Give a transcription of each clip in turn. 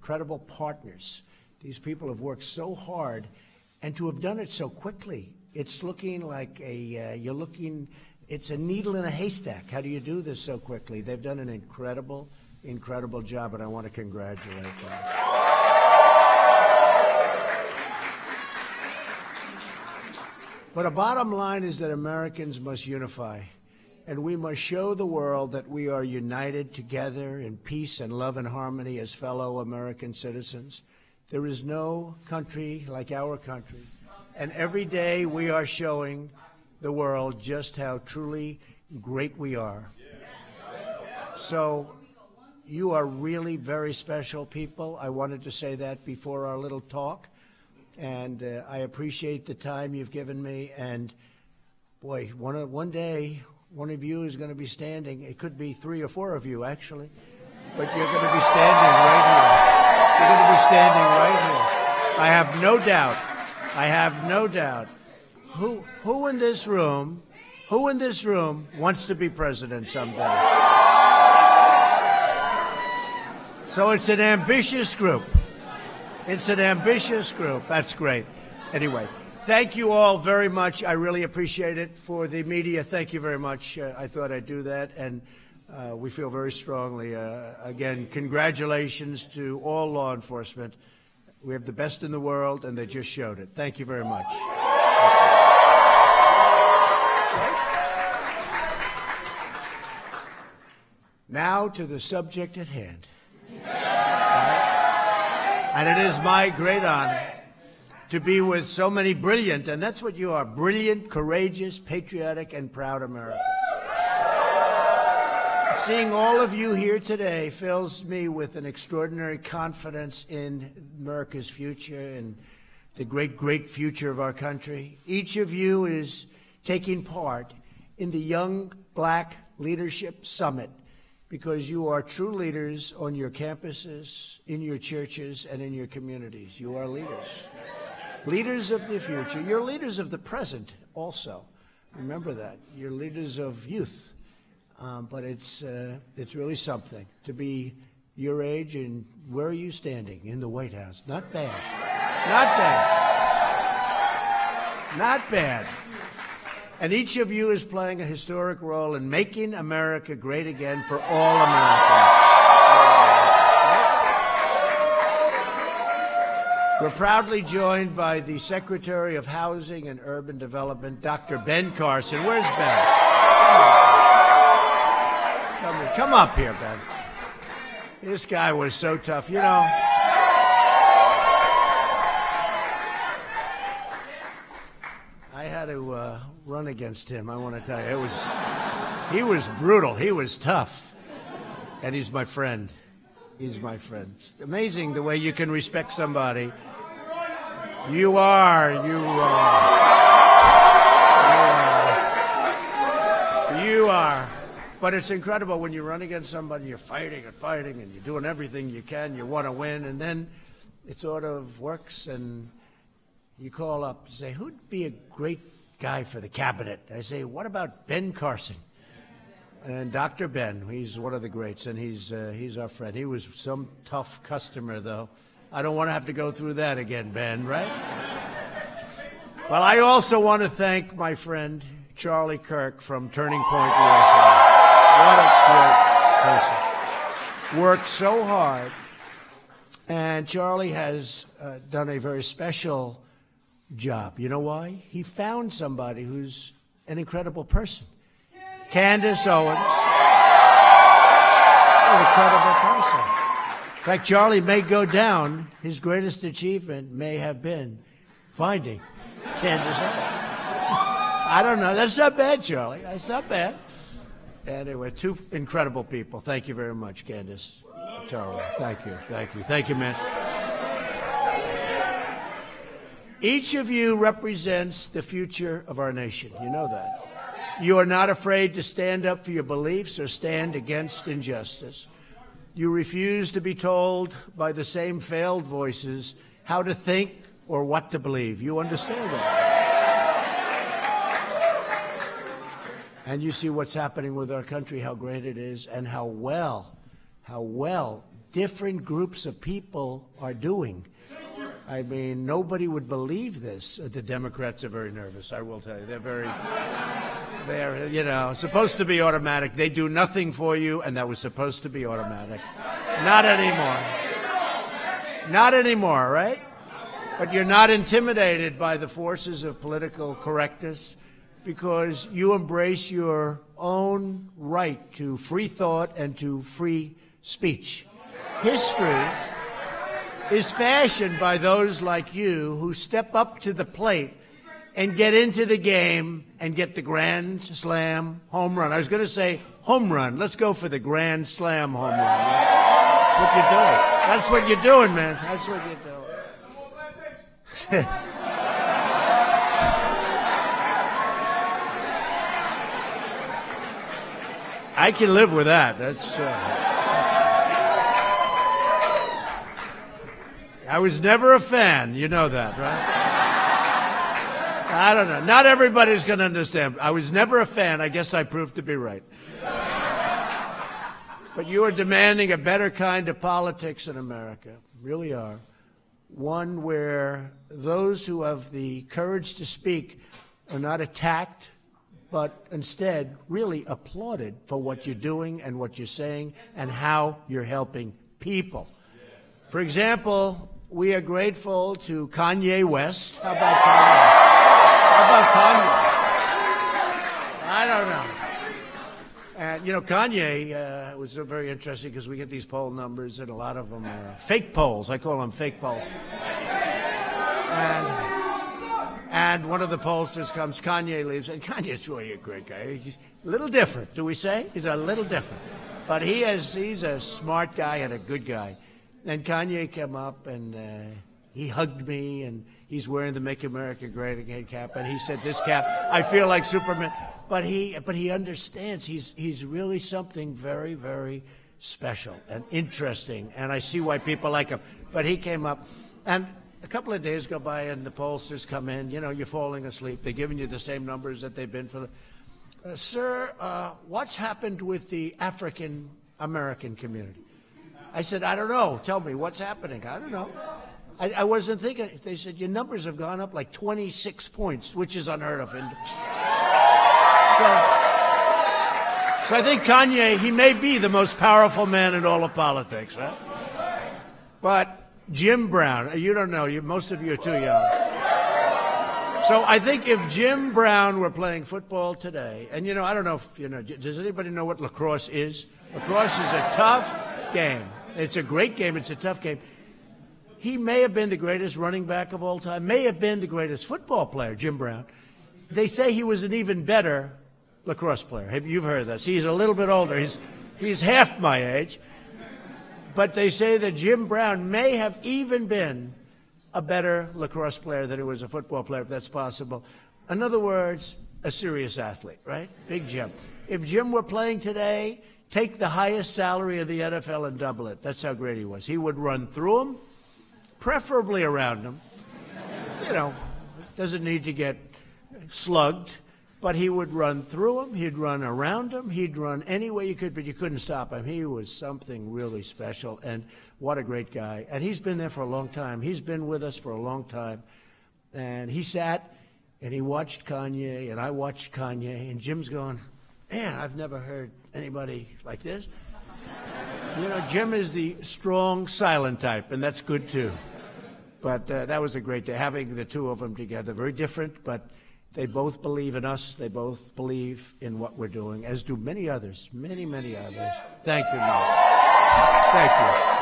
incredible partners. These people have worked so hard, and to have done it so quickly. It's looking like it's a needle in a haystack. How do you do this so quickly? They've done an incredible, incredible job, and I want to congratulate them. But a bottom line is that Americans must unify, and we must show the world that we are united together in peace and love and harmony as fellow American citizens. There is no country like our country, and every day we are showing the world just how truly great we are. So you are really very special people. I wanted to say that before our little talk. And I appreciate the time you've given me. And, boy, one day, one of you is going to be standing. It could be 3 or 4 of you, actually. But you're going to be standing right here. You're going to be standing right here. I have no doubt. I have no doubt. Who in this room wants to be president someday? So it's an ambitious group. It's an ambitious group. That's great. Anyway, thank you all very much. I really appreciate it. For the media, thank you very much. I thought I'd do that, and we feel very strongly. Again, congratulations to all law enforcement. We have the best in the world, and they just showed it. Thank you very much. Now to the subject at hand. And it is my great honor to be with so many brilliant, and that's what you are, brilliant, courageous, patriotic, and proud Americans. Seeing all of you here today fills me with an extraordinary confidence in America's future and the great, great future of our country. Each of you is taking part in the Young Black Leadership Summit, because you are true leaders on your campuses, in your churches, and in your communities. You are leaders. Leaders of the future. You're leaders of the present also. Remember that. You're leaders of youth. But it's really something to be your age. And where are you standing? In the White House. Not bad. Not bad. Not bad. And each of you is playing a historic role in making America great again for all Americans. We're proudly joined by the Secretary of Housing and Urban Development, Dr. Ben Carson. Where's Ben? Come up here, Ben. This guy was so tough, you know. I had to run against him, I want to tell you. He was brutal. He was tough. And he's my friend. He's my friend. It's amazing the way you can respect somebody. You are. But it's incredible when you run against somebody, you're fighting and fighting, and you're doing everything you can, you want to win, and then it sort of works, and you call up and say, who'd be a great guy for the cabinet? I say, what about Ben Carson? And Dr. Ben, he's one of the greats, and he's our friend. He was some tough customer, though. I don't want to have to go through that again, Ben, right? Well, I also want to thank my friend Charlie Kirk from Turning Point USA. What a great person. Worked so hard. And Charlie has done a very special job. You know why? He found somebody who's an incredible person. Candace Owens. An incredible person. In fact, Charlie may go down. His greatest achievement may have been finding Candace Owens. I don't know. That's not bad, Charlie. That's not bad. Anyway, 2 incredible people. Thank you very much, Candace. Charlie. Thank you. Thank you. Thank you, man. Each of you represents the future of our nation. You know that. You are not afraid to stand up for your beliefs or stand against injustice. You refuse to be told by the same failed voices how to think or what to believe. You understand that. And you see what's happening with our country, how great it is, and how well different groups of people are doing. I mean, nobody would believe this. The Democrats are very nervous, I will tell you. They're, you know, supposed to be automatic. They do nothing for you, and that was supposed to be automatic. Not anymore. Not anymore, right? But you're not intimidated by the forces of political correctness because you embrace your own right to free thought and to free speech. History is fashioned by those like you who step up to the plate and get into the game and get the grand slam home run. I was going to say home run. Let's go for the grand slam home run. That's what you're doing. That's what you're doing, man. That's what you're doing. I can live with that. I was never a fan. You know that, right? I don't know. Not everybody's going to understand. I was never a fan. I guess I proved to be right. But you are demanding a better kind of politics in America. Really are. One where those who have the courage to speak are not attacked, but instead really applauded for what you're doing and what you're saying and how you're helping people. For example, we are grateful to Kanye West. How about Kanye? I don't know. And, you know, Kanye was very interesting because we get these poll numbers, and a lot of them are fake polls. I call them fake polls. And one of the pollsters comes, Kanye leaves, and Kanye's really a great guy. He's a little different, do we say? He's a little different. But he's a smart guy and a good guy. And Kanye came up, and he hugged me, and he's wearing the Make America Great Again cap, and he said, this cap, I feel like Superman. But he understands he's really something very, very special and interesting, and I see why people like him. But he came up, and a couple of days go by, and the pollsters come in. You know, you're falling asleep. They're giving you the same numbers that they've been for the... Sir, what's happened with the African-American community? I said, I don't know. Tell me, what's happening? I don't know. I wasn't thinking. They said, your numbers have gone up like 26 points, which is unheard of. So I think Kanye, he may be the most powerful man in all of politics, right? But Jim Brown, you don't know. Most of you are too young. So I think if Jim Brown were playing football today, and, you know, I don't know if, you know, does anybody know what lacrosse is? Lacrosse is a tough game. It's a great game. It's a tough game. He may have been the greatest running back of all time, may have been the greatest football player, Jim Brown. They say he was an even better lacrosse player. You've heard that. See, he's a little bit older. He's half my age. But they say that Jim Brown may have even been a better lacrosse player than he was a football player, if that's possible. In other words, a serious athlete, right? Big Jim. If Jim were playing today, take the highest salary of the NFL and double it. That's how great he was. He would run through them, preferably around them. You know, doesn't need to get slugged, but he would run through them. He'd run around them. He'd run any way you could, but you couldn't stop him. He was something really special, and what a great guy. And he's been there for a long time. He's been with us for a long time. And he sat and he watched Kanye, and I watched Kanye, and Jim's going, man, I've never heard anybody like this. You know, Jim is the strong, silent type, and that's good too. But that was a great day, having the two of them together. Very different, but they both believe in us. They both believe in what we're doing, as do many others, many, many others. Thank you, Mark. Thank you.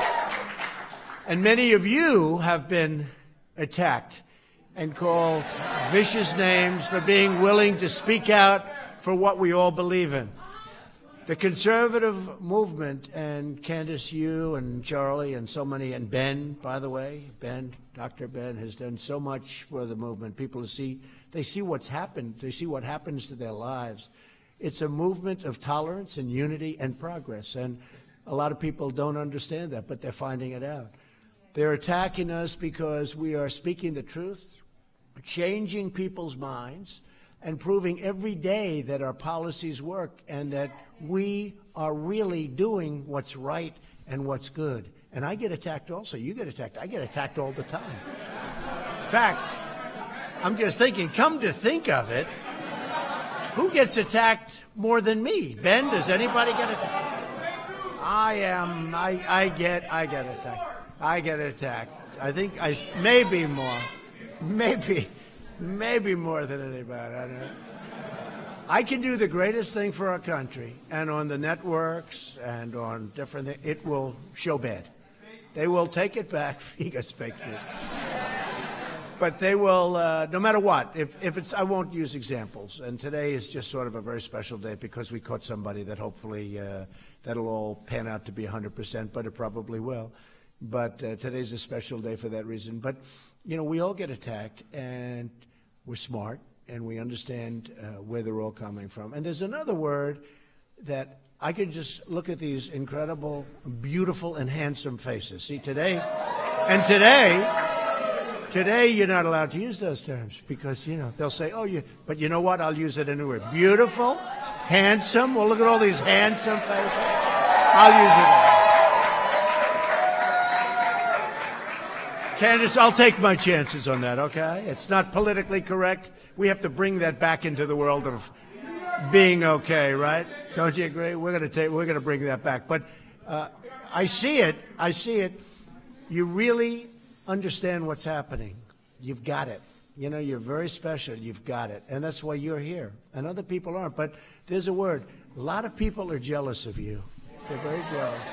And many of you have been attacked and called vicious names for being willing to speak out for what we all believe in. The conservative movement, and Candace, you and Charlie and so many, and Ben, by the way, Dr. Ben has done so much for the movement. People see what's happened. They see what happens to their lives. It's a movement of tolerance and unity and progress, and a lot of people don't understand that, but they're finding it out. They're attacking us because we are speaking the truth, changing people's minds, and proving every day that our policies work and that we are really doing what's right and what's good. And I get attacked also. You get attacked. I get attacked all the time. In fact, I'm just thinking, come to think of it, who gets attacked more than me? Ben, does anybody get attacked? I get attacked. I get attacked. I think maybe more. Maybe more than anybody. I don't know. I can do the greatest thing for our country, and on the networks and on different things, it will show bad. They will take it back. It's fake news. But they will, no matter what. If it's, I won't use examples. And today is just sort of a very special day because we caught somebody that hopefully that'll all pan out to be 100%, but it probably will. But today's a special day for that reason. But, you know, we all get attacked, and we're smart, and we understand where they're all coming from. And there's another word that I could just look at these incredible, beautiful, and handsome faces. See, today you're not allowed to use those terms because, you know, they'll say, oh, but you know what? I'll use it anyway. Beautiful, handsome. Well, look at all these handsome faces. I'll use it. Candace, I'll take my chances on that, okay? It's not politically correct. We have to bring that back into the world of being okay, right? Don't you agree? We're going to bring that back. But I see it. You really understand what's happening. You've got it. You know, you're very special. You've got it. And that's why you're here. And other people aren't. But there's a word. A lot of people are jealous of you. They're very jealous.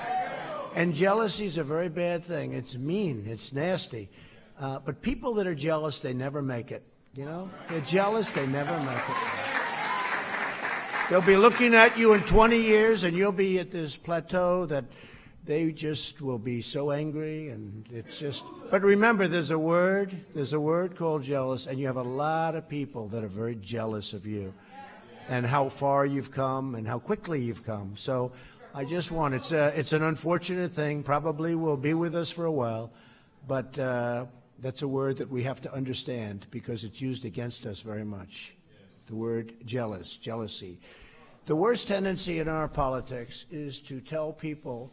And jealousy is a very bad thing. It's mean. It's nasty. But people that are jealous, they never make it. You know? They're jealous, they never make it. They'll be looking at you in 20 years, and you'll be at this plateau that they just will be so angry, and it's just... But remember, there's a word called jealous, and you have a lot of people that are very jealous of you and how far you've come and how quickly you've come. So I just want, it's an unfortunate thing, probably will be with us for a while, but that's a word that we have to understand because it's used against us very much. The word jealousy. The worst tendency in our politics is to tell people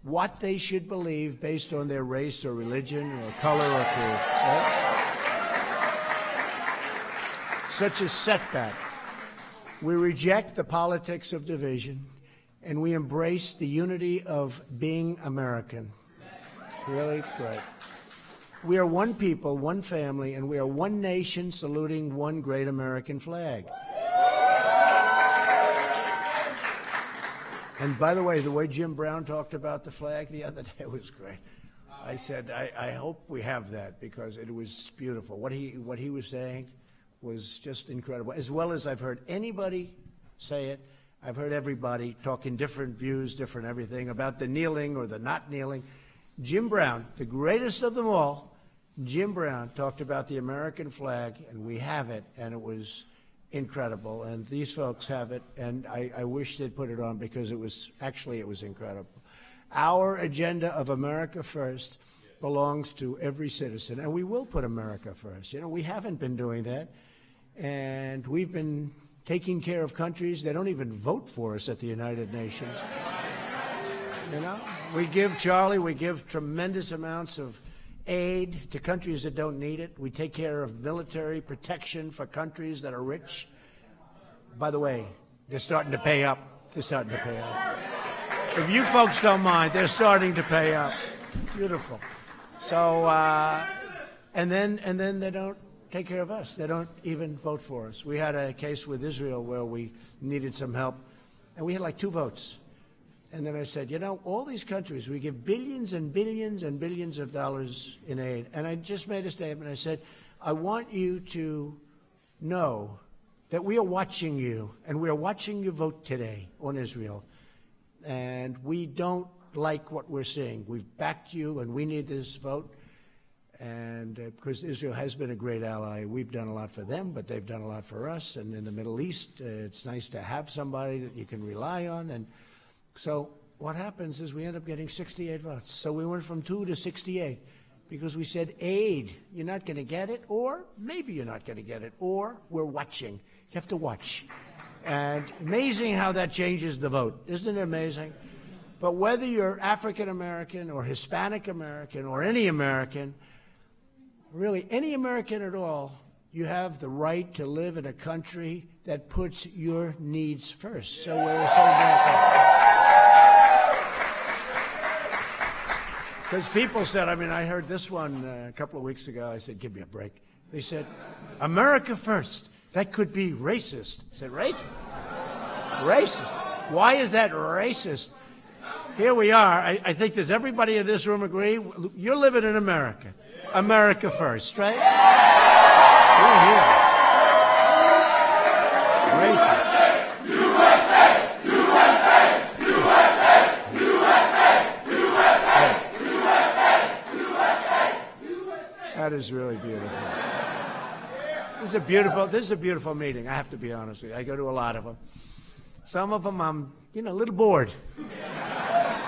what they should believe based on their race or religion or color or creed. Right? Such a setback. We reject the politics of division, and we embrace the unity of being American. Really great. We are one people, one family, and we are one nation saluting one great American flag. And by the way Jim Brown talked about the flag the other day was great. I said, I hope we have that because it was beautiful. What he was saying was just incredible. As well as I've heard anybody say it, I've heard everybody talking different views, different everything about the kneeling or the not kneeling. Jim Brown, the greatest of them all, Jim Brown talked about the American flag, and we have it, and it was incredible. And these folks have it, and I wish they'd put it on because it was incredible. Our agenda of America first belongs to every citizen, and we will put America first. You know, we haven't been doing that, and we've been taking care of countries that don't even vote for us at the United Nations. You know, we give tremendous amounts of aid to countries that don't need it. We take care of military protection for countries that are rich. By the way, they're starting to pay up. If you folks don't mind, they're starting to pay up. Beautiful. So, and then they don't take care of us. They don't even vote for us. We had a case with Israel where we needed some help, and we had like 2 votes. And then I said, you know, all these countries, we give billions and billions and billions of dollars in aid. And I just made a statement. I said, I want you to know that we are watching you, and we are watching you vote today on Israel. And we don't like what we're seeing. We've backed you, and we need this vote. And because Israel has been a great ally, we've done a lot for them, but they've done a lot for us. And in the Middle East, it's nice to have somebody that you can rely on. And so what happens is we end up getting 68 votes. So we went from 2 to 68 because we said, aid, you're not going to get it, or maybe you're not going to get it, or we're watching. You have to watch. And amazing how that changes the vote. Isn't it amazing? But whether you're African American or Hispanic American or any American, really any American at all, you have the right to live in a country that puts your needs first. So we're so grateful. Because people said, I heard this one a couple of weeks ago. I said, give me a break. They said, America first. That could be racist. I said, racist? Racist? Why is that racist? Here we are. I think, does everybody in this room agree? You're living in America. America first, right? We're here. Racist. That is really beautiful. This is a beautiful meeting. I have to be honest with you. I go to a lot of them. Some of them I'm, a little bored.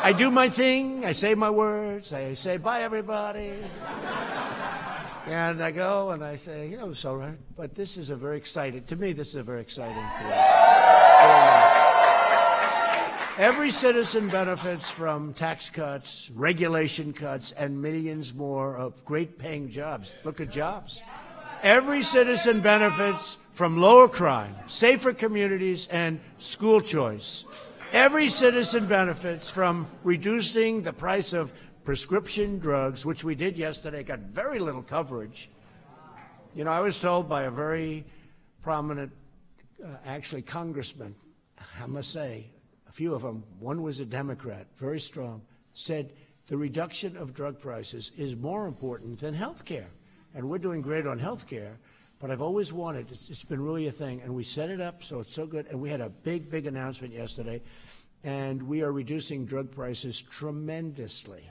I do my thing. I say my words. I say bye, everybody. And I go and I say, it's all right. But this is a very exciting, to me, this is a very exciting period. Every citizen benefits from tax cuts, regulation cuts, and millions more of great paying jobs. Look at jobs. Every citizen benefits from lower crime, safer communities, and school choice. Every citizen benefits from reducing the price of prescription drugs, which we did yesterday, got very little coverage. I was told by a very prominent, congressman, I must say, a few of them, one was a Democrat, very strong, said the reduction of drug prices is more important than health care. And we're doing great on health care, but I've always wanted, it's been really a thing, and we set it up so it's so good, and we had a big announcement yesterday, and we are reducing drug prices tremendously.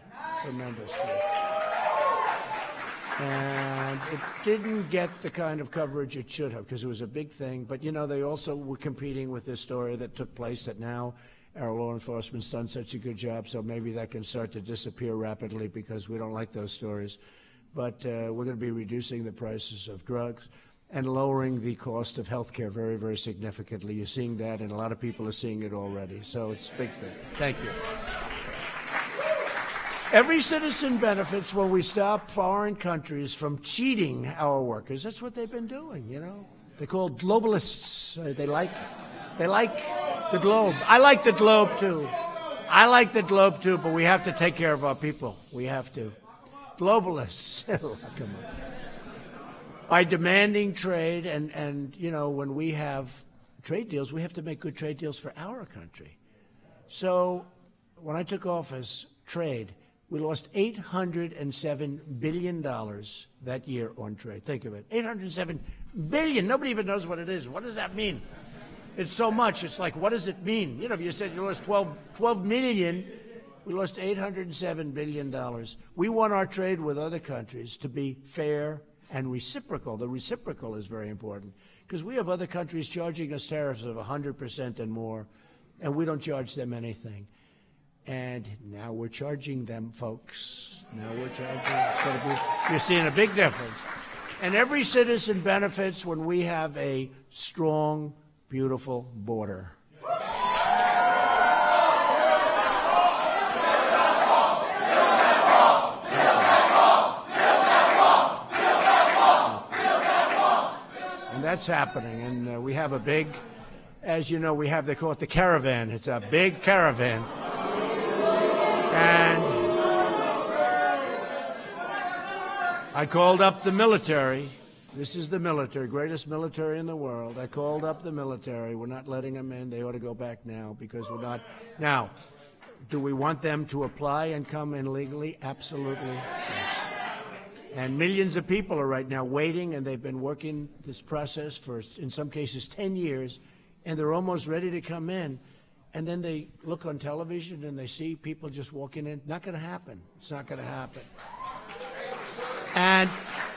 And it didn't get the kind of coverage it should have because it was a big thing. But, they also were competing with this story that took place that now our law enforcement's done such a good job, so maybe that can start to disappear rapidly because we don't like those stories. But we're going to be reducing the prices of drugs and lowering the cost of health care very, very significantly. You're seeing that, and a lot of people are seeing it already. So it's a big thing. Thank you. Every citizen benefits when we stop foreign countries from cheating our workers. That's what they've been doing, They're called globalists. They like the globe. I like the globe, too. But we have to take care of our people. We have to. Globalists. Come on. By demanding trade, and when we have trade deals, we have to make good trade deals for our country. So when I took office, trade, we lost $807 billion that year on trade. Think of it. $807 billion. Nobody even knows what it is. What does that mean? It's so much. It's like, what does it mean? If you said you lost 12 million, we lost $807 billion. We want our trade with other countries to be fair and reciprocal. The reciprocal is very important because we have other countries charging us tariffs of 100% and more, and we don't charge them anything. And now we're charging them, folks. You're seeing a big difference. And every citizen benefits when we have a strong, beautiful border. And that's happening. And we have a big, as you know, they call it the caravan. It's a big caravan. And I called up the military. This is the military, greatest military in the world. I called up the military. We're not letting them in. They ought to go back now because we're not. Now, do we want them to apply and come in legally? Absolutely, yes. And millions of people are right now waiting, and they've been working this process for, in some cases, 10 years, and they're almost ready to come in. And then they look on television and they see people just walking in. Not going to happen. It's not going to happen. And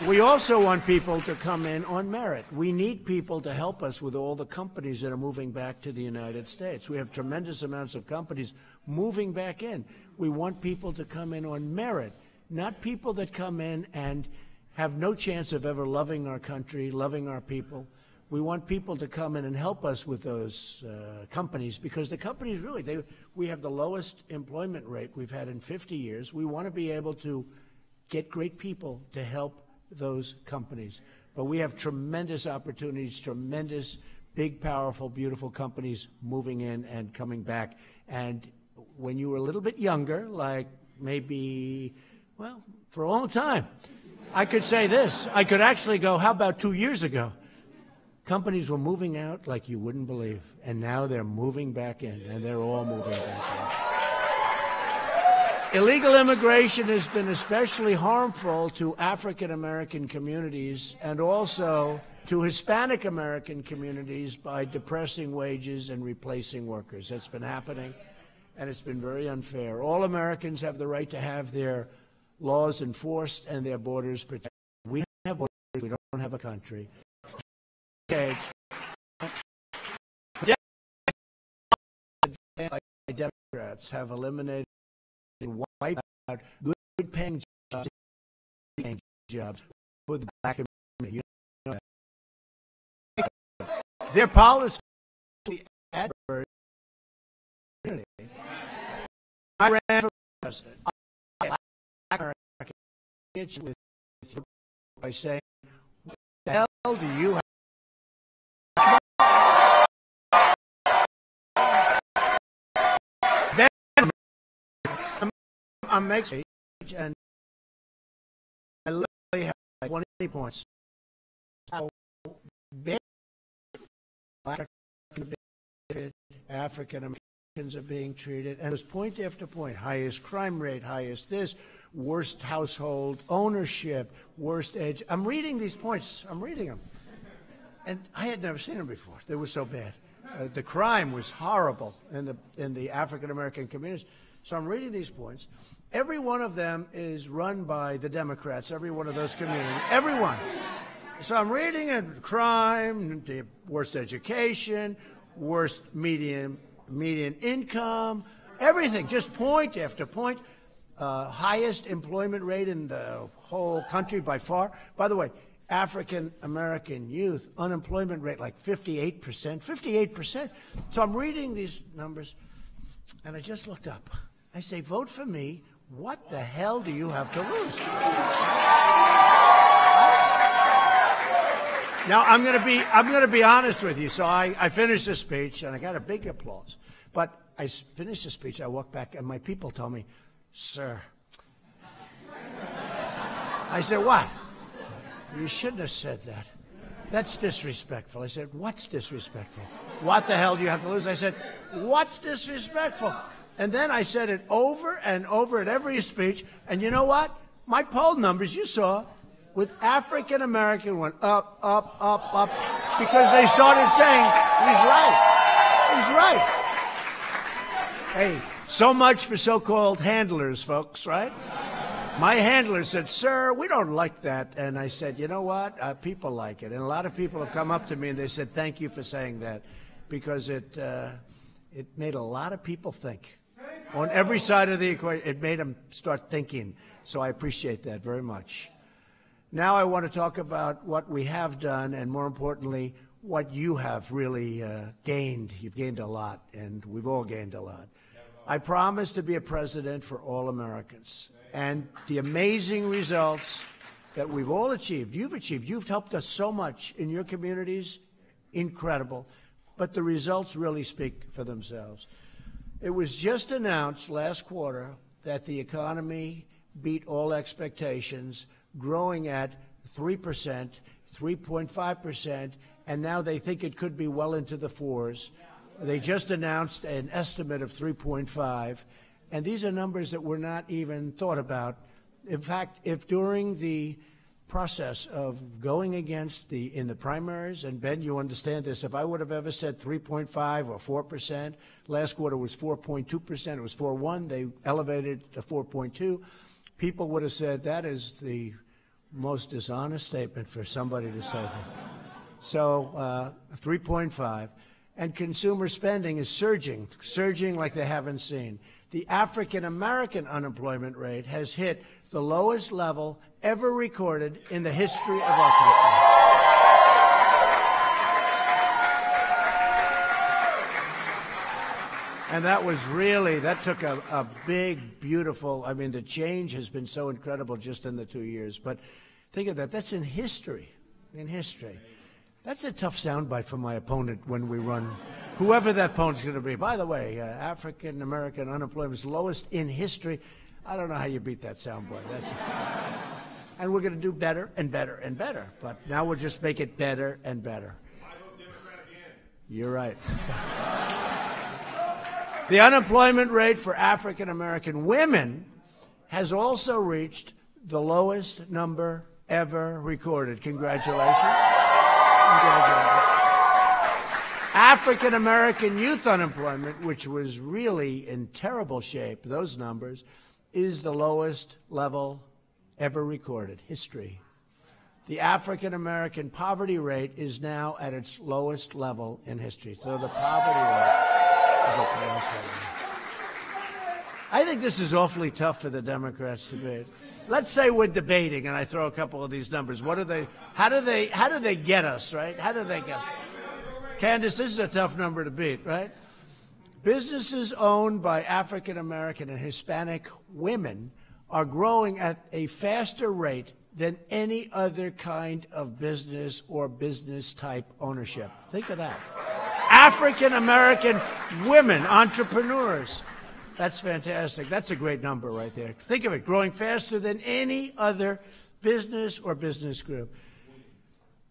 we also want people to come in on merit. We need people to help us with all the companies that are moving back to the United States. We have tremendous amounts of companies moving back in. We want people to come in on merit, not people that come in and have no chance of ever loving our country, loving our people. We want people to come in and help us with those companies, because the companies really, we have the lowest employment rate we've had in 50 years. We want to be able to get great people to help those companies. But we have tremendous opportunities, tremendous, big, powerful, beautiful companies moving in and coming back. And when you were a little bit younger, like maybe, well, for a long time, I could say this. I could actually go, how about 2 years ago? Companies were moving out like you wouldn't believe, and now they're moving back in, and they're all moving back in. Illegal immigration has been especially harmful to African American communities and also to Hispanic American communities by depressing wages and replacing workers. That's been happening, and it's been very unfair. All Americans have the right to have their laws enforced and their borders protected. We have borders, we don't have a country. Democrats have eliminated and wiped out good-paying jobs for the black community. You know, their policy adverse. I ran for president. By saying, "What the hell do you have?" I'm making and I literally have like 20 points. How big African Americans are being treated, and it was point after point: highest crime rate, highest this, worst household ownership, worst age. I'm reading these points. I'm reading them, and I had never seen them before. They were so bad. The crime was horrible in the African American communities. So I'm reading these points. Every one of them is run by the Democrats, every one of those communities, every one. So I'm reading it: crime, the worst education, worst median income, everything, just point after point. Highest employment rate in the whole country by far. By the way, African American youth, unemployment rate like 58%, 58%. So I'm reading these numbers, and I just looked up. I say, vote for me. What the hell do you have to lose? Now I'm going to be honest with you. So I finished the speech, and I got a big applause. But I finished the speech. I walked back, and my people told me, "Sir," I said, "What? You shouldn't have said that. That's disrespectful." I said, "What's disrespectful? What the hell do you have to lose?" I said, "What's disrespectful?" And then I said it over and over at every speech. And you know what? My poll numbers, you saw, with African American went up, up, up, up, because they started saying, he's right. He's right. Hey, so much for so-called handlers, folks, right? My handler said, "Sir, we don't like that." And I said, "You know what? People like it." And a lot of people have come up to me and they said, "Thank you for saying that," because it made a lot of people think. On every side of the equation, it made them start thinking. So I appreciate that very much. Now I want to talk about what we have done, and more importantly, what you have really gained. You've gained a lot, and we've all gained a lot. I promise to be a president for all Americans. And the amazing results that we've all achieved, you've helped us so much in your communities, incredible. But the results really speak for themselves. It was just announced last quarter that the economy beat all expectations, growing at 3%, 3.5%, and now they think it could be well into the 4s. They just announced an estimate of 3.5, and these are numbers that were not even thought about. In fact, if during the process of going against in the primaries, and Ben, you understand this, if I would have ever said 3.5 or 4%, last quarter was 4.2%, it was 4.1, they elevated to 4.2, people would have said that is the most dishonest statement for somebody to say that. So 3.5. And consumer spending is surging like they haven't seen. The African American unemployment rate has hit the lowest level ever recorded in the history of our country. And that was really, that took a big, beautiful, I mean, the change has been so incredible just in the 2 years. But think of that, that's in history, That's a tough soundbite for my opponent when we run, whoever that opponent's going to be. By the way, African-American unemployment is lowest in history. I don't know how you beat that soundbite. And we're going to do better and better and better. But now we'll just make it better and better. I vote Democrat again. You're right. The unemployment rate for African-American women has also reached the lowest number ever recorded. Congratulations. African-American youth unemployment, which was really in terrible shape, those numbers, is the lowest level ever recorded. History. The African-American poverty rate is now at its lowest level in history. So the poverty rate is at the lowest level. I think this is awfully tough for the Democrats to debate. Let's say we're debating, and I throw a couple of these numbers. How do they get us, right? How do they get us? Candace, this is a tough number to beat, right? Businesses owned by African-American and Hispanic women are growing at a faster rate than any other kind of business or business-type ownership. Think of that. African-American women, entrepreneurs. That's fantastic. That's a great number right there. Think of it, growing faster than any other business or business group.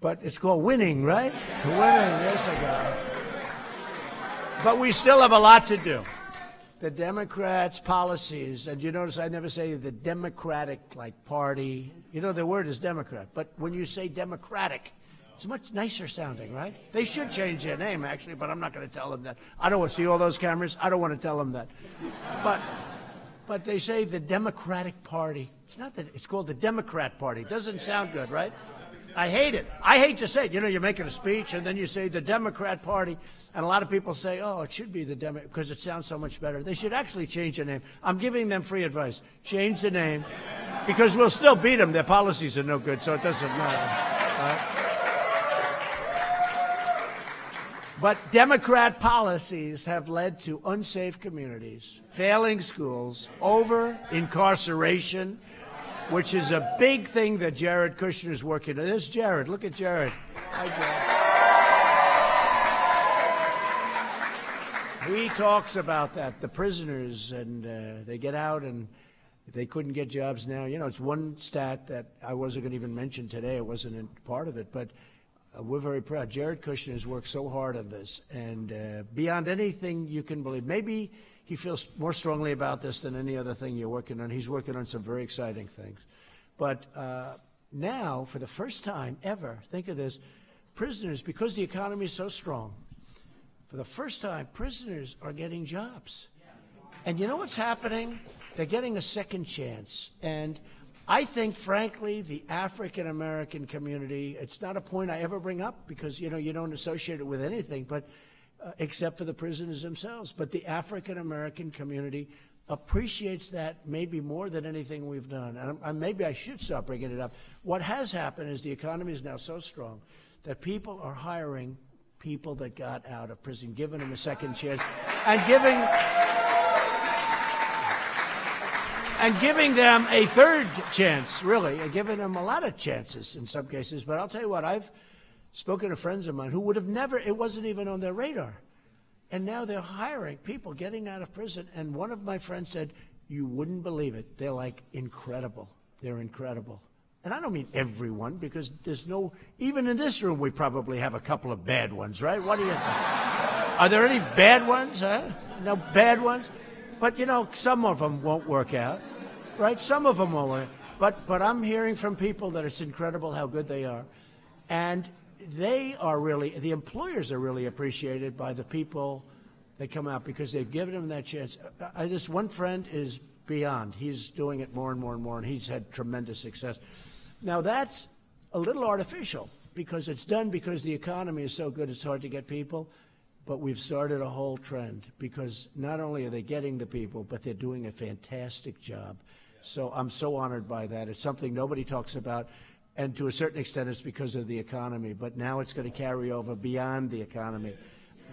But it's called winning, right? Winning, yes, I got it. But we still have a lot to do. The Democrats' policies, and you notice I never say the Democratic, party. You know, the word is Democrat. But when you say Democratic, it's much nicer sounding, right? They should change their name, actually, but I'm not going to tell them that. I don't want to see all those cameras. I don't want to tell them that. But they say the Democratic Party. It's not that. It's called the Democrat Party. Doesn't sound good, right? I hate it. I hate to say it. You know, you're making a speech, and then you say the Democrat Party, and a lot of people say, oh, it should be the Democrat, because it sounds so much better. They should actually change the name. I'm giving them free advice. Change the name, because we'll still beat them. Their policies are no good, so it doesn't matter. Right? But Democrat policies have led to unsafe communities, failing schools, over-incarceration, which is a big thing that Jared Kushner is working on. There's Jared. Look at Jared. Hi, Jared. He talks about that, the prisoners, and they get out and they couldn't get jobs now. You know, it's one stat that I wasn't going to even mention today. It wasn't part of it, but we're very proud. Jared Kushner has worked so hard on this, and beyond anything you can believe. Maybe he feels more strongly about this than any other thing you're working on. He's working on some very exciting things. But now, for the first time ever, think of this, prisoners, because the economy is so strong, for the first time, prisoners are getting jobs. And you know what's happening? They're getting a second chance. And I think, frankly, the African-American community, it's not a point I ever bring up because, you know, you don't associate it with anything, but except for the prisoners themselves. But the African-American community appreciates that maybe more than anything we've done. And maybe I should stop bringing it up. What has happened is the economy is now so strong that people are hiring people that got out of prison, giving them a second chance, and giving them a third chance, really, and giving them a lot of chances in some cases. But I'll tell you what, I've spoken to friends of mine who would have never, it wasn't even on their radar. And now they're hiring people getting out of prison. And one of my friends said, you wouldn't believe it. They're like incredible. They're incredible. And I don't mean everyone, because there's no, even in this room, we probably have a couple of bad ones, right? What do you think? Are there any bad ones? Huh? No bad ones? But, you know, some of them won't work out, right? Some of them won't work. But I'm hearing from people that it's incredible how good they are. And they are really, the employers are really appreciated by the people that come out because they've given them that chance. This one friend is beyond. He's doing it more and more and more, and he's had tremendous success. Now, that's a little artificial because it's done because the economy is so good it's hard to get people. But we've started a whole trend because not only are they getting the people, but they're doing a fantastic job. So I'm so honored by that. It's something nobody talks about. And to a certain extent, it's because of the economy. But now it's going to carry over beyond the economy.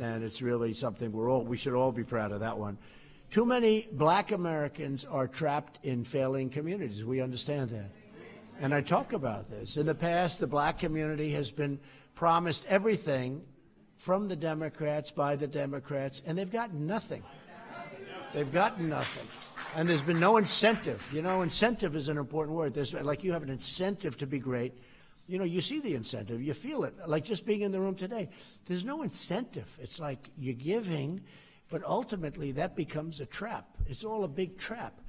and it's really something we should all be proud of that one. Too many black Americans are trapped in failing communities. We understand that. And I talk about this. In the past, the black community has been promised everything from the Democrats, by the Democrats, and they've gotten nothing. They've gotten nothing. And there's been no incentive. You know, incentive is an important word. There's, like, you have an incentive to be great. You know, you see the incentive. You feel it. Like just being in the room today. There's no incentive. It's like you're giving, but ultimately that becomes a trap. It's all a big trap.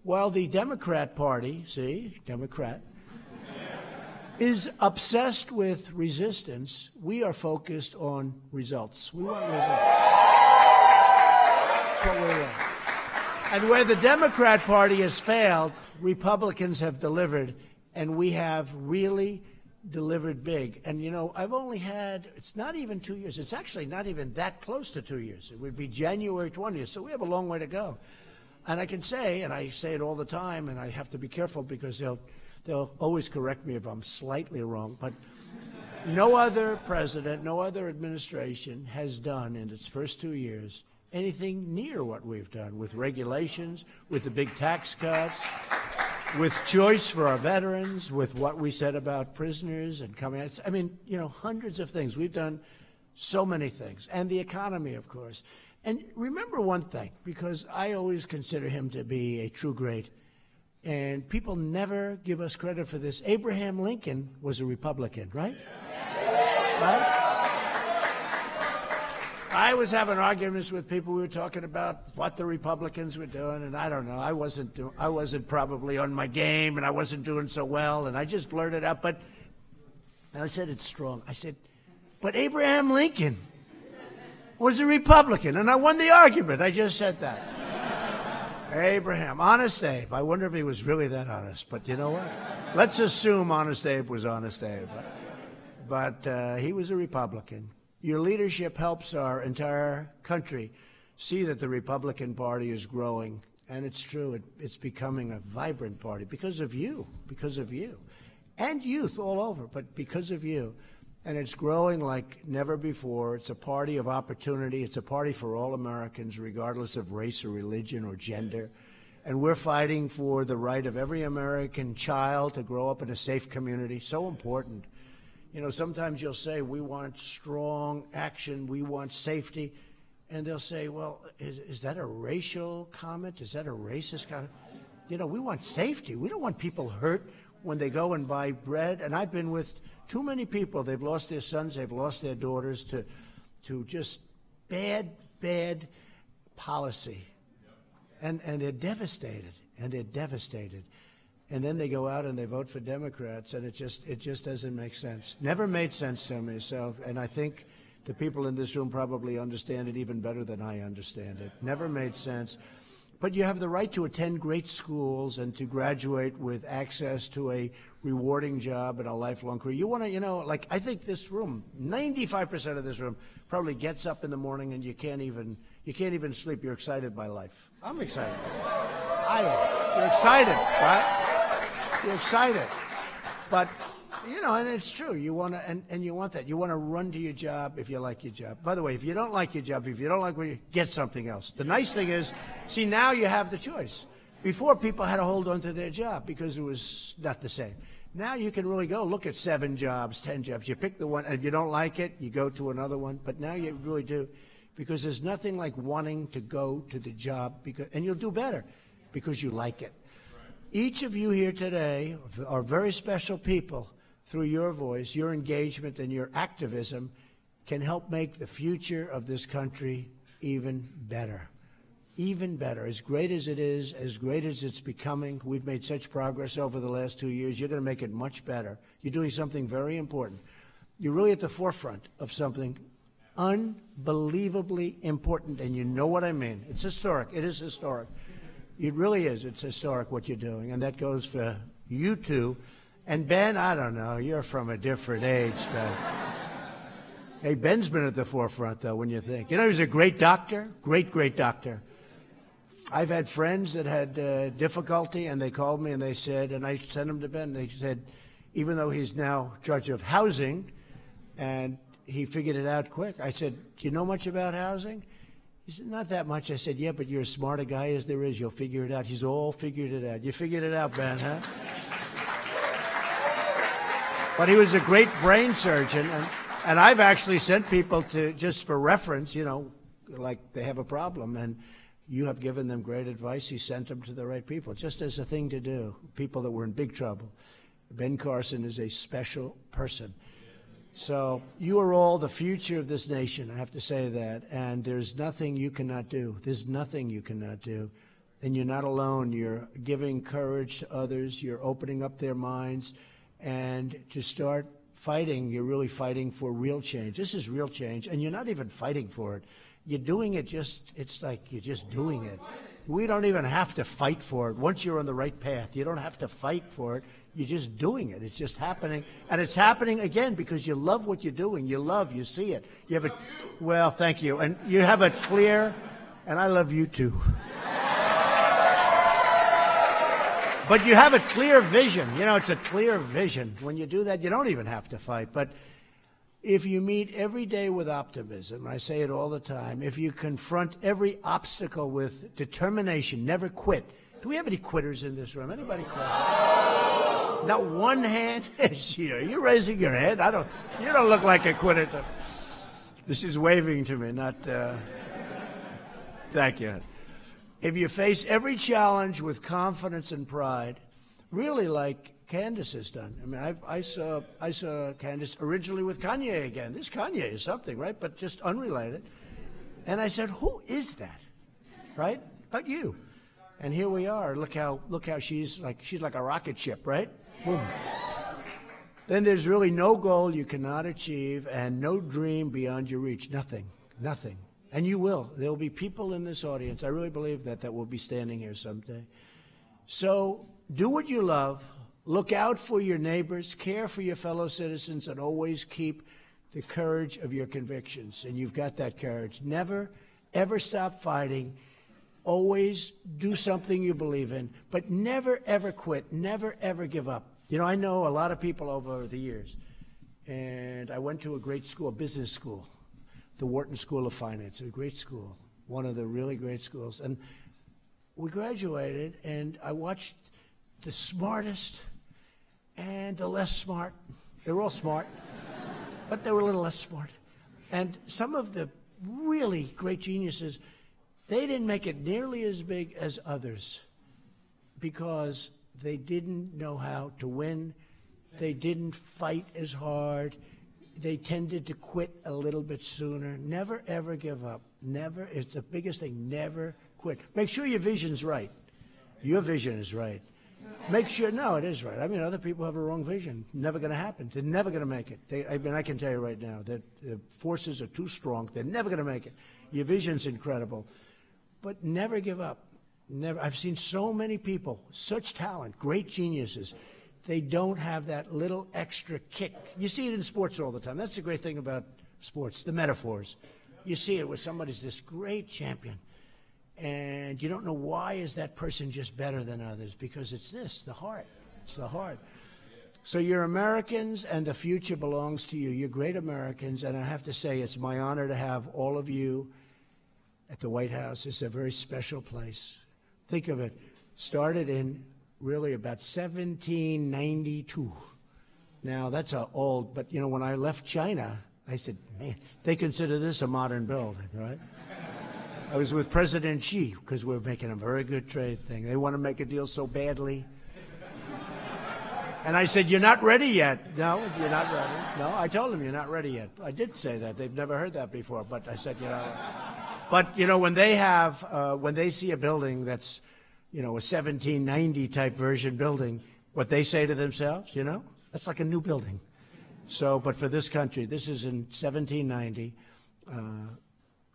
While the Democrat Party, see, Democrat, is obsessed with resistance, we are focused on results. We want results. That's what we want. And where the Democrat Party has failed, Republicans have delivered, and we have really delivered big. And, you know, I've only had, it's not even 2 years. It's actually not even that close to 2 years. It would be January 20th, so we have a long way to go. And I can say, and I say it all the time, and I have to be careful because they'll always correct me if I'm slightly wrong, but no other president, no other administration has done in its first 2 years anything near what we've done with regulations, with the big tax cuts, with choice for our veterans, with what we said about prisoners and coming out. I mean, you know, hundreds of things. We've done so many things. And the economy, of course. And remember one thing, because I always consider him to be a true great, and people never give us credit for this. Abraham Lincoln was a Republican, right? Right? I was having arguments with people. We were talking about what the Republicans were doing, and I don't know. I wasn't probably on my game, and I wasn't doing so well, and I just blurted out. But and I said it's strong. I said, but Abraham Lincoln was a Republican, and I won the argument. I just said that. Abraham, Honest Abe. I wonder if he was really that honest. But you know what? Let's assume Honest Abe was Honest Abe. But he was a Republican. Your leadership helps our entire country see that the Republican Party is growing. And it's true. It's becoming a vibrant party because of you. Because of you. And youth all over, but because of you. And it's growing like never before. It's a party of opportunity. It's a party for all Americans, regardless of race or religion or gender. And we're fighting for the right of every American child to grow up in a safe community. So important. You know, sometimes you'll say, we want strong action, we want safety. And they'll say, well, is that a racial comment? Is that a racist comment? You know, we want safety. We don't want people hurt when they go and buy bread. And I've been with too many people. They've lost their sons, they've lost their daughters to just bad policy. And they're devastated, And then they go out and they vote for Democrats, and it just doesn't make sense. Never made sense to me. So, and I think the people in this room probably understand it even better than I understand it. Never made sense. But you have the right to attend great schools and to graduate with access to a rewarding job and a lifelong career. You want to, you know, like I think this room, 95% of this room probably gets up in the morning and you can't even sleep. You're excited by life. I'm excited. I am. You're excited, right? You're excited. But, you know, and it's true. You want to, and you want that. You want to run to your job if you like your job. By the way, if you don't like your job, if you don't like where you get something else. The nice thing is, see, now you have the choice. Before, people had to hold on to their job because it was not the same. Now you can really go look at 7 jobs, 10 jobs. You pick the one, and if you don't like it, you go to another one. But now you really do, because there's nothing like wanting to go to the job, and you'll do better because you like it. Each of you here today are very special people. Through your voice, your engagement, and your activism can help make the future of this country even better. Even better. As great as it is, as great as it's becoming, we've made such progress over the last 2 years. You're going to make it much better. You're doing something very important. You're really at the forefront of something unbelievably important, and you know what I mean. It's historic. It is historic. It really is. It's historic what you're doing, and that goes for you two. And Ben, I don't know, you're from a different age, Ben. Hey, Ben's been at the forefront, though, when you think. You know, he was a great doctor, great doctor. I've had friends that had difficulty, and they called me and they said, and I sent them to Ben, they said, even though he's now judge of housing, and he figured it out quick. I said, do you know much about housing? He said, not that much. I said, yeah, but you're as smart a guy as there is. You'll figure it out. He's all figured it out. You figured it out, Ben, huh? But he was a great brain surgeon. And I've actually sent people to, just for reference, you know, like they have a problem. And you have given them great advice. He sent them to the right people, just as a thing to do, people that were in big trouble. Ben Carson is a special person. So you are all the future of this nation, I have to say that. And there's nothing you cannot do. There's nothing you cannot do. And you're not alone. You're giving courage to others. You're opening up their minds. And to start fighting, you're really fighting for real change. This is real change. And you're not even fighting for it. You're doing it it's like you're just doing it. We don't even have to fight for it. Once you're on the right path, you don't have to fight for it. You're just doing it. It's just happening. And it's happening, again, because you love what you're doing. You see it. You have well, thank you. And you have a clear, and I love you too. But you have a clear vision. You know, it's a clear vision. When you do that, you don't even have to fight. But if you meet every day with optimism, I say it all the time, if you confront every obstacle with determination, never quit. Do we have any quitters in this room? Anybody quit? Not one hand. You're raising your head. You don't look like a quitter. This is waving to me, not. Thank you. If you face every challenge with confidence and pride, really like Candace has done. I mean, I saw Candace originally with Kanye again. This Kanye is something, right? But just unrelated. And I said, who is that? Right? But you. And here we are. Look how she's like a rocket ship, right? Boom. Then there's really no goal you cannot achieve and no dream beyond your reach. Nothing. Nothing. And you will. There will be people in this audience, I really believe that will be standing here someday. So do what you love. Look out for your neighbors. Care for your fellow citizens. And always keep the courage of your convictions. And you've got that courage. Never, ever stop fighting. Always do something you believe in. But never, ever quit. Never, ever give up. You know, I know a lot of people over the years. And I went to a great school, a business school. The Wharton School of Finance, a great school, one of the really great schools. And we graduated, and I watched the smartest and the less smart. They were all smart, but they were a little less smart. And some of the really great geniuses, they didn't make it nearly as big as others because they didn't know how to win. They didn't fight as hard. They tended to quit a little bit sooner. Never, ever give up. Never. It's the biggest thing. Never quit. Make sure your vision's right. Your vision is right. Make sure, no, it is right. I mean, other people have a wrong vision. Never going to happen. They're never going to make it. I can tell you right now that the forces are too strong. They're never going to make it. Your vision's incredible. But never give up. Never. I've seen so many people, such talent, great geniuses. They don't have that little extra kick. You see it in sports all the time. That's the great thing about sports, the metaphors. You see it where somebody's this great champion, and you don't know why is that person just better than others, because it's the heart. It's the heart. So you're Americans, and the future belongs to you. You're great Americans, and I have to say it's my honor to have all of you at the White House. It's a very special place. Think of it. Started in really about 1792. Now, that's old, but, you know, when I left China, I said, man, they consider this a modern building, right? I was with President Xi because we're making a very good trade thing. They want to make a deal so badly. And I said, you're not ready yet. No, you're not ready. No, I told them you're not ready yet. I did say that. They've never heard that before, but I said, you know. But, you know, when they see a building that's, you know, a 1790 type version building, what they say to themselves, you know, that's like a new building. So, but for this country, this is in 1790.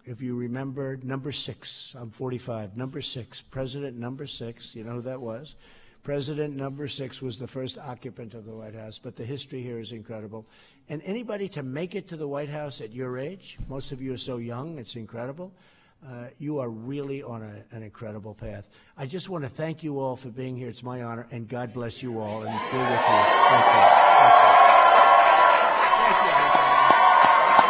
If you remember number 6, I'm 45, number 6, President number 6, you know who that was? President number 6 was the first occupant of the White House, but the history here is incredible. And anybody to make it to the White House at your age, most of you are so young, it's incredible. You are really on an incredible path. I just want to thank you all for being here. It's my honor, and God bless you all, and be with you. Thank you. Thank you. Thank you.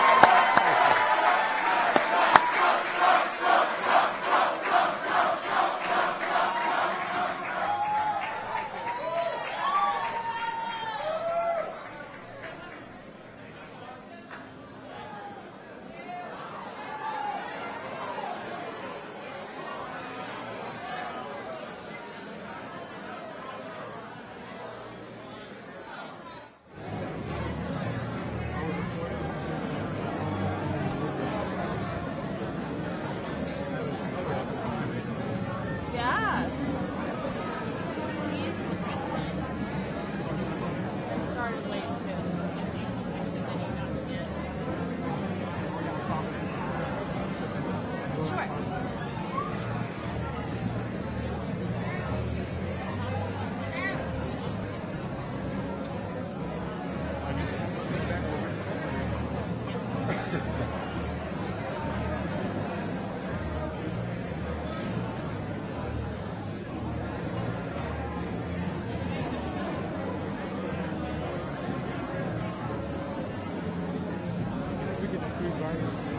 varios.